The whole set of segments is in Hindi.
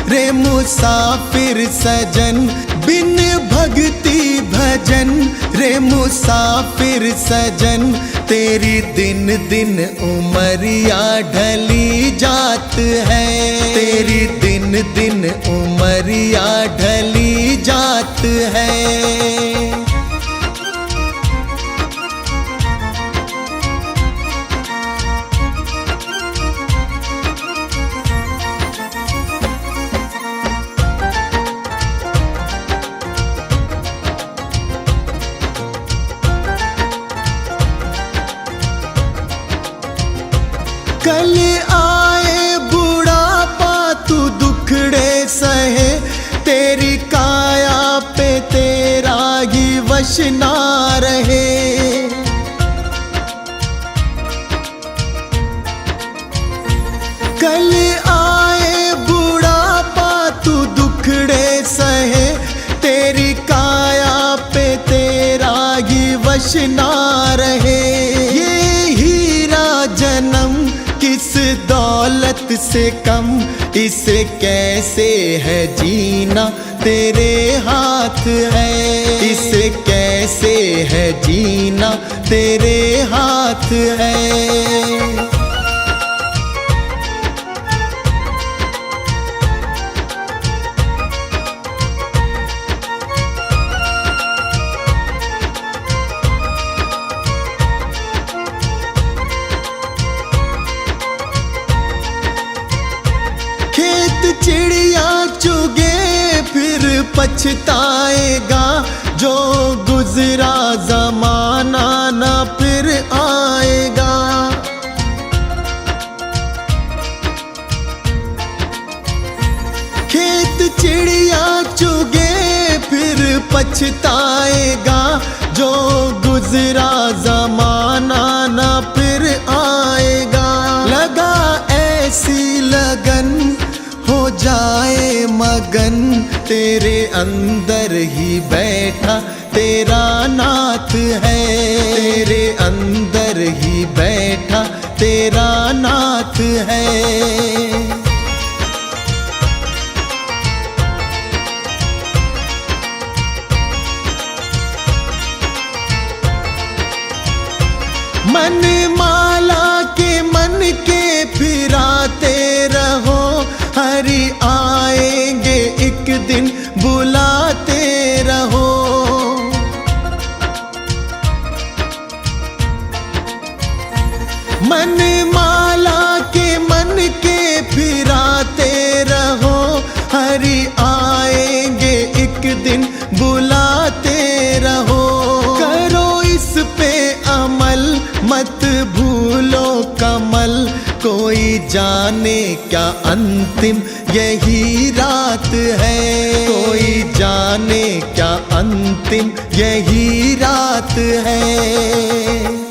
रे मुसाफिर सजन, बिन भक्ति भजन रे मुसाफिर सजन, तेरी दिन दिन उमरिया ढली जात है, तेरी दिन दिन उमरिया ढली जात है। कल आए बुढ़ापा तू दुखड़े सहे, तेरी काया पे तेरा ही वश ना रहे। कल आए बुढ़ापा तू दुखड़े सहे, तेरी काया पे तेरा ही वश ना रहे। ये हीरा जन्म किस दौलत से कम, इसे कैसे है जीना तेरे हाथ है, इसे कैसे है जीना तेरे हाथ है। चिड़िया चुगे फिर पछताएगा, जो गुजरा जमाना ना फिर आएगा। खेत चिड़िया चुगे फिर पछताएगा, जो गुजरा जमाना ना फिर आएगा। लगा ऐसी लगन हो जाए मगन, तेरे अंदर ही बैठा तेरा नाथ है, तेरे अंदर ही बैठा तेरा नाथ है। मन माला के मन के फिराते रहो, हरि आएंगे एक दिन बुलाते रहो। मन माला के मन के फिराते रहो, हरि आएंगे एक दिन बुलाते रहो। करो इस पे अमल मत भूलो कमल, कोई जाने क्या अंतिम यही रात है, कोई जाने क्या अंतिम यही रात है।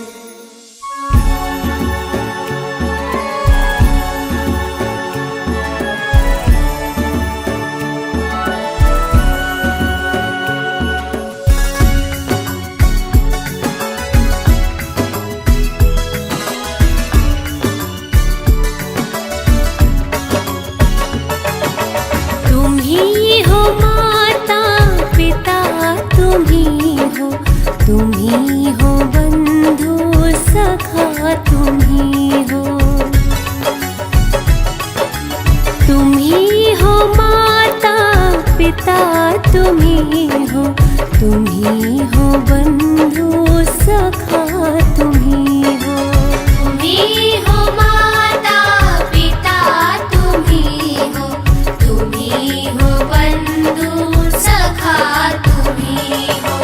तुम ही हो बंधु सखा, तुम ही हो, तुम ही हो माता पिता, तुम ही हो, तुम ही हो बंधु सखा, तुम ही हो, तुम ही हो माता पिता, तुम ही हो, तुम ही हो बंधु सखा, तुम ही हो।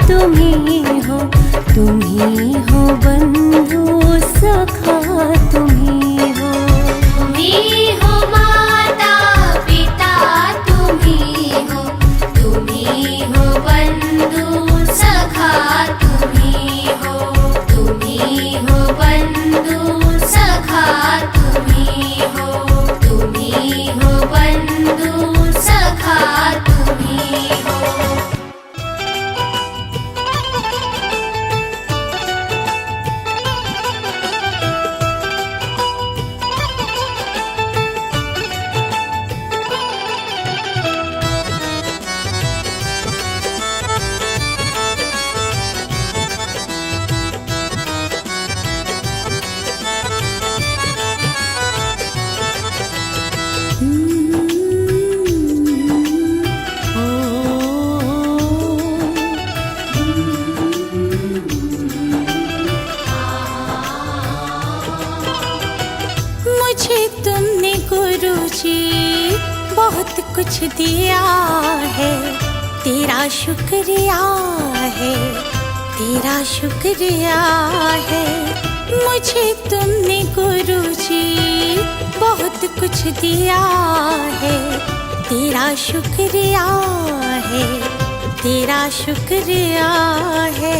तुम ही हो बंधु सखा तुम ही हो। तुम ही हो माता पिता, तुम ही हो बंधु सखा, तुम ही हो बंधु सखा, तुम ही हो बंधु सखा, तुम ही हो। मुझे तुमने गुरुजी बहुत कुछ दिया है, तेरा शुक्रिया है, तेरा शुक्रिया है। मुझे तुमने गुरुजी बहुत कुछ दिया है, तेरा शुक्रिया है, तेरा शुक्रिया है।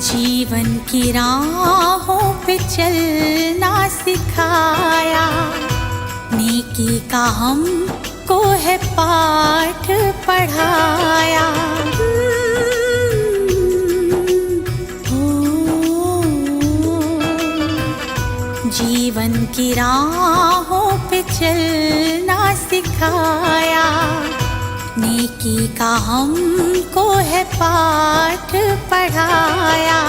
जीवन की राहों पे चलना सिखाया, नेकी का हमको है पाठ पढ़ाया। जीवन की राहों पे चलना सिखाया, नेकी का हमको है पाठ पढ़ाया।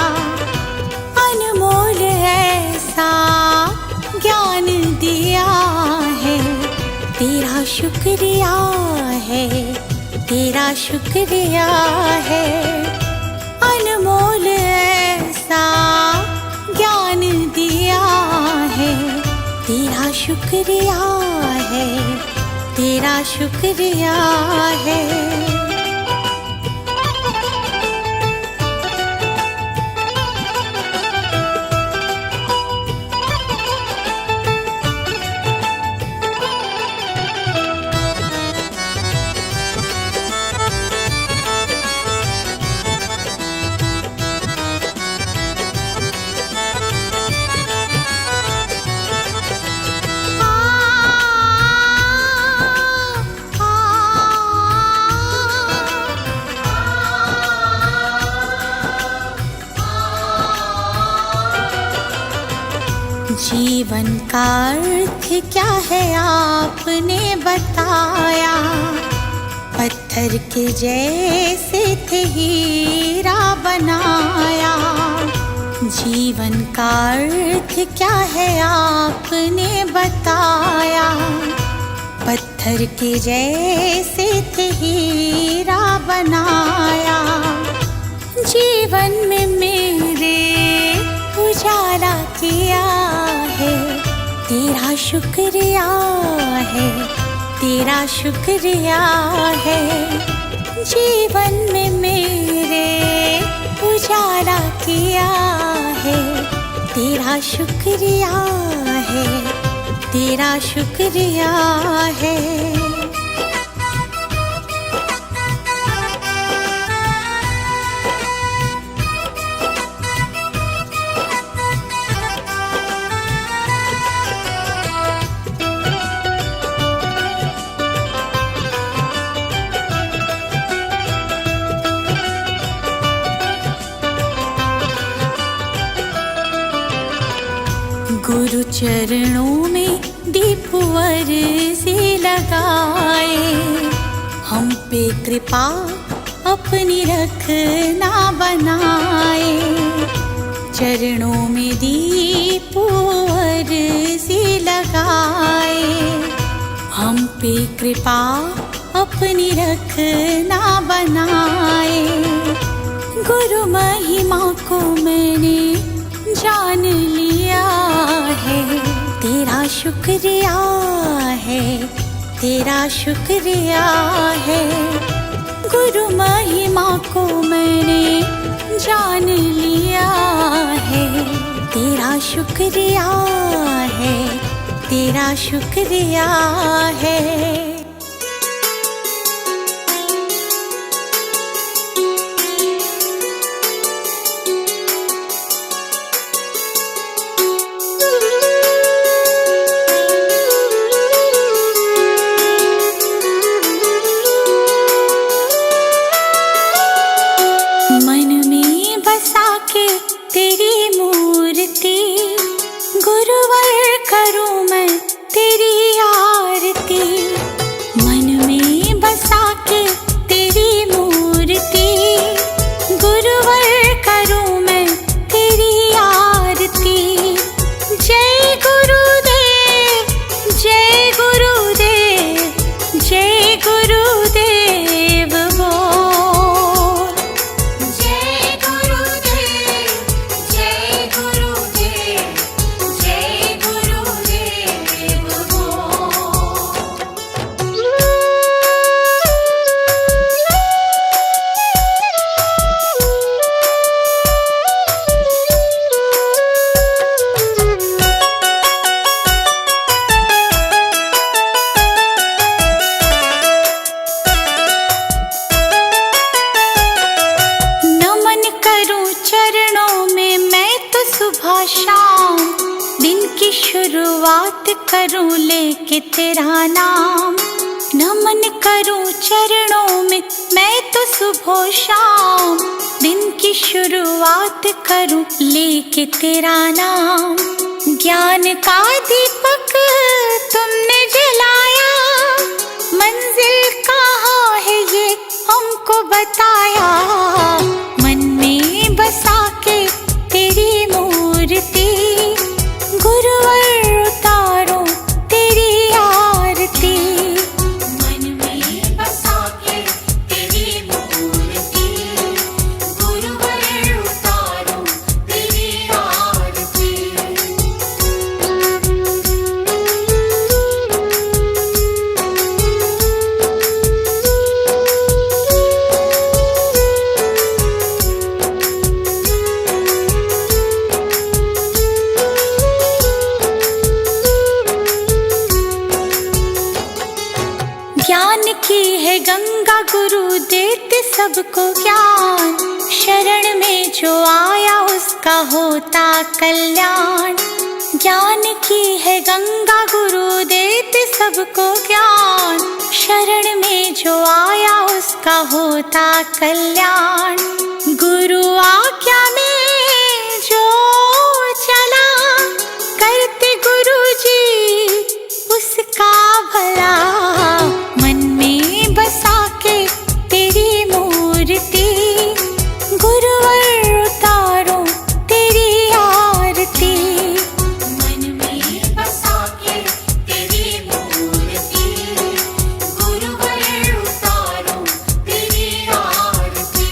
अनमोल ऐसा ज्ञान दिया है, तेरा शुक्रिया है, तेरा शुक्रिया है। अनमोल ऐसा ज्ञान दिया है, तेरा शुक्रिया है, तेरा शुक्रिया है। जीवन का अर्थ क्या है आपने बताया, पत्थर के जैसे थे हीरा बनाया। जीवन का अर्थ क्या है आपने बताया, पत्थर के जैसे थे हीरा बनाया। जीवन में मेरे उजाला किया है, तेरा शुक्रिया है, तेरा शुक्रिया है। जीवन में मेरे उजाला किया है, तेरा शुक्रिया है, तेरा शुक्रिया है। गुरु चरणों में दीपवर से लगाए, हम पे कृपा अपनी रखना बनाए। चरणों में दीप अर्ज़ी लगाए, हम पे कृपा अपनी रखना बनाए। गुरु महिमा को मैंने जान लिया है, तेरा शुक्रिया है, तेरा शुक्रिया है। गुरु महिमा को मैंने जान लिया है, तेरा शुक्रिया है, तेरा शुक्रिया है। गुरुवर करूं मैं तेरी आरती, मन में बसा के तेरी मूर्ति। गुरुवर करूं मैं तेरी आरती। जय गुरुदेव, जय गुरुदेव, जय गुरुदेव बोल। जय गुरुदेव, जय गुरुदेव, जय गुरुदेव बोल। नमन करूं चरणों में मैं तो सुबह शाम, दिन की शुरुआत करूं लेके तेरा नाम। नमन करूं चरणों में मैं तो सुबह शाम, दिन की शुरुआत करूं लेके तेरा नाम। ज्ञान का दीपक तुमने जलाया, मंजिल कहाँ है ये हमको बताया। मन में बसा के तेरी मूर्ति, गुरुवर उतारो तेरी आरती। मन में बसा के तेरी मूर्ति, गुरुवर उतारो तेरी आरती। ज्ञान की है गंगा गुरु देते सबको ज्ञान, शरण में जो आया उसका होता कल्याण। ज्ञान की है गंगा गुरु देते सबको ज्ञान, शरण में जो आया उसका होता कल्याण। गुरु आज्ञा में जो चला, करते गुरु जी उसका भला। मन में बसा के तेरी मूर्ति, गुरुवर उतारो तेरी आरती। मन में बसा के तेरी मूर्ति, गुरुवर उतारो तेरी आरती।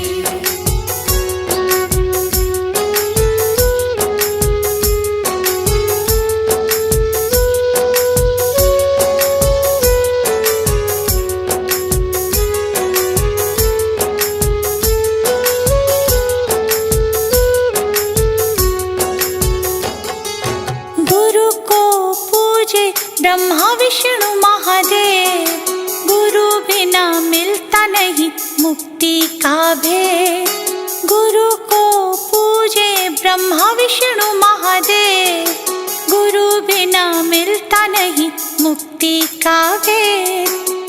गुरु को पूजे ब्रह्मा विष्णु महादेव, गुरु बिना मिलता नहीं मुक्ति का भेद। गुरु को पूजे ब्रह्मा विष्णु महादेव, गुरु बिना मिलता नहीं मुक्ति का भेद।